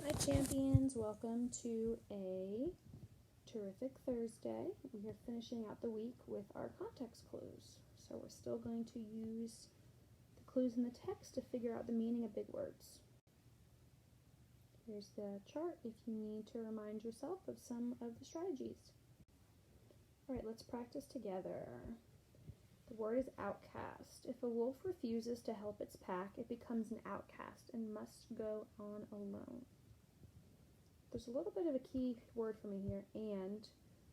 Hi champions, welcome to a terrific Thursday. We are finishing out the week with our context clues. So we're still going to use the clues in the text to figure out the meaning of big words. Here's the chart if you need to remind yourself of some of the strategies. Alright, let's practice together. The word is outcast. If a wolf refuses to help its pack, it becomes an outcast and must go on alone. There's a little bit of a key word for me here, and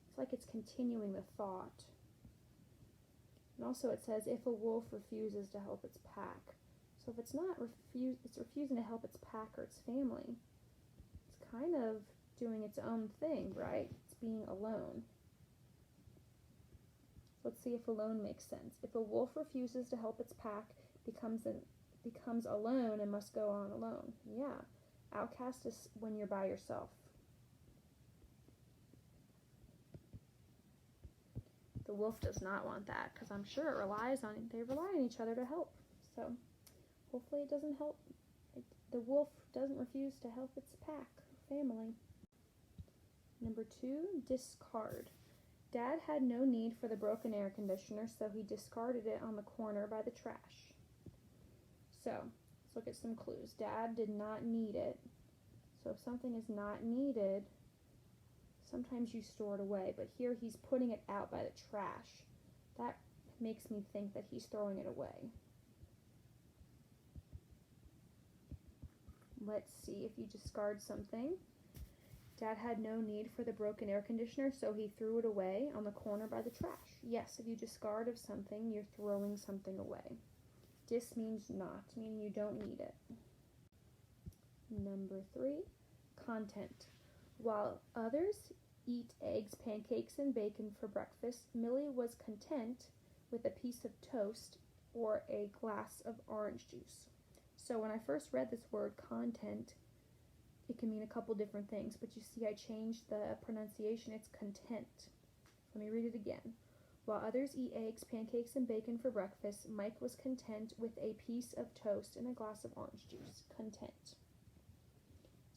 it's like it's continuing the thought. And also it says, if a wolf refuses to help its pack. So if it's not it's refusing to help its pack or its family, it's kind of doing its own thing, right? It's being alone. Let's see if alone makes sense. If a wolf refuses to help its pack, becomes alone and must go on alone. Yeah. Outcast is when you're by yourself. The wolf does not want that because I'm sure they rely on each other to help. So hopefully it doesn't help. The wolf doesn't refuse to help its pack or family. Number 2, discard. Dad had no need for the broken air conditioner, so he discarded it on the corner by the trash. So let's look at some clues. Dad did not need it. So if something is not needed, sometimes you store it away. But here he's putting it out by the trash. That makes me think that he's throwing it away. Let's see if you discard something. Dad had no need for the broken air conditioner, so he threw it away on the corner by the trash. Yes, if you discard of something, you're throwing something away. Dis means not, meaning you don't need it. Number 3, content. While others eat eggs, pancakes, and bacon for breakfast, Millie was content with a piece of toast or a glass of orange juice. So when I first read this word, content, it can mean a couple different things, but you see I changed the pronunciation. It's content. Let me read it again. While others eat eggs, pancakes, and bacon for breakfast, Mike was content with a piece of toast and a glass of orange juice. Content.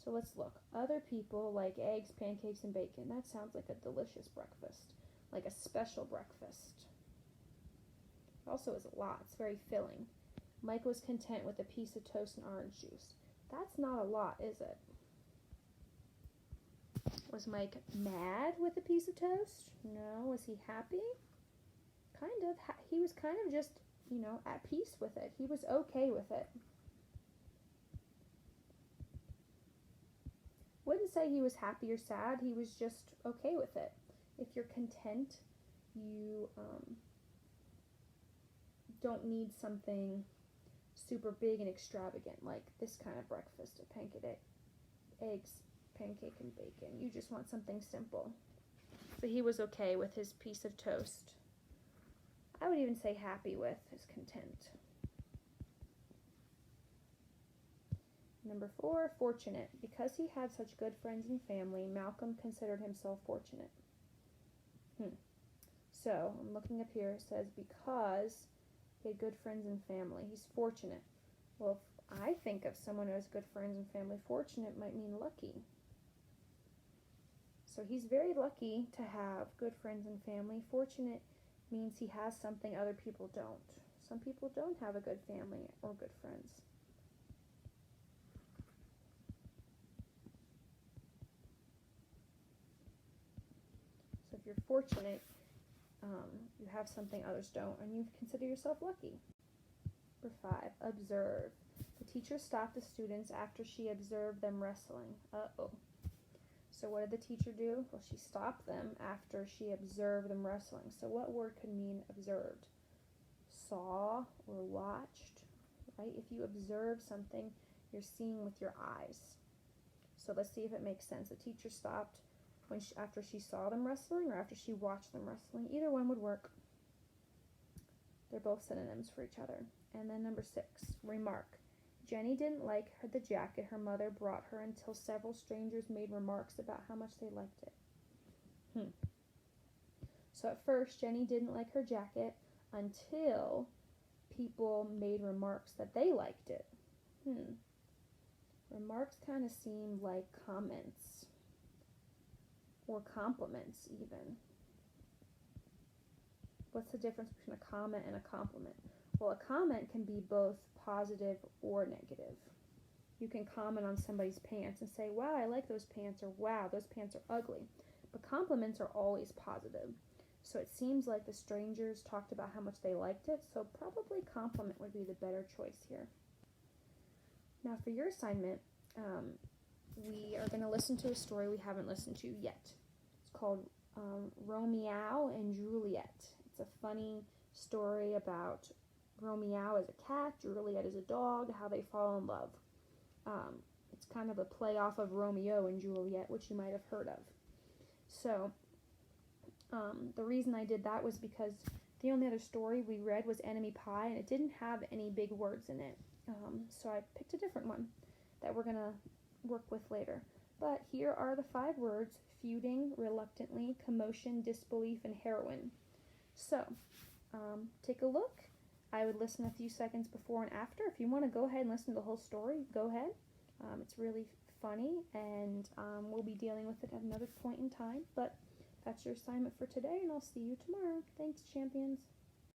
So let's look. Other people like eggs, pancakes, and bacon. That sounds like a delicious breakfast, like a special breakfast. It also is a lot. It's very filling. Mike was content with a piece of toast and orange juice. That's not a lot, is it? Was Mike mad with a piece of toast? No. Was he happy? Kind of. He was kind of just, at peace with it. He was okay with it. Wouldn't say he was happy or sad. He was just okay with it. If you're content, you don't need something super big and extravagant like this kind of breakfast, eggs, pancake, and bacon. You just want something simple. So he was okay with his piece of toast. I would even say happy with his content. Number 4, fortunate. Because he had such good friends and family, Malcolm considered himself fortunate. So I'm looking up here. It says because he had good friends and family, he's fortunate. Well, if I think of someone who has good friends and family, fortunate might mean lucky. So he's very lucky to have good friends and family. Fortunate means he has something other people don't. Some people don't have a good family or good friends. So if you're fortunate, you have something others don't, and you consider yourself lucky. Number 5, observe. The teacher stopped the students after she observed them wrestling. Uh-oh. So what did the teacher do? Well, she stopped them after she observed them wrestling. So what word could mean observed? Saw or watched, right? If you observe something, you're seeing with your eyes. So let's see if it makes sense. The teacher stopped after she saw them wrestling or after she watched them wrestling. Either one would work. They're both synonyms for each other. And then number 6, remark. Jenny didn't like the jacket her mother brought her until several strangers made remarks about how much they liked it. So at first, Jenny didn't like her jacket until people made remarks that they liked it. Remarks kind of seem like comments or compliments even. What's the difference between a comment and a compliment? Well, a comment can be both positive or negative. You can comment on somebody's pants and say, wow, I like those pants, or wow, those pants are ugly. But compliments are always positive. So it seems like the strangers talked about how much they liked it, so probably compliment would be the better choice here. Now for your assignment, we are going to listen to a story we haven't listened to yet. It's called Romeo and Juliet. It's a funny story about Romeo as a cat, Juliet as a dog, how they fall in love. It's kind of a play off of Romeo and Juliet, which you might have heard of. So, the reason I did that was because the only other story we read was Enemy Pie, and it didn't have any big words in it. So I picked a different one that we're going to work with later. But here are the 5 words: feuding, reluctantly, commotion, disbelief, and heroine. So, take a look. I would listen a few seconds before and after. If you want to go ahead and listen to the whole story, go ahead. It's really funny, and we'll be dealing with it at another point in time. But that's your assignment for today, and I'll see you tomorrow. Thanks, champions.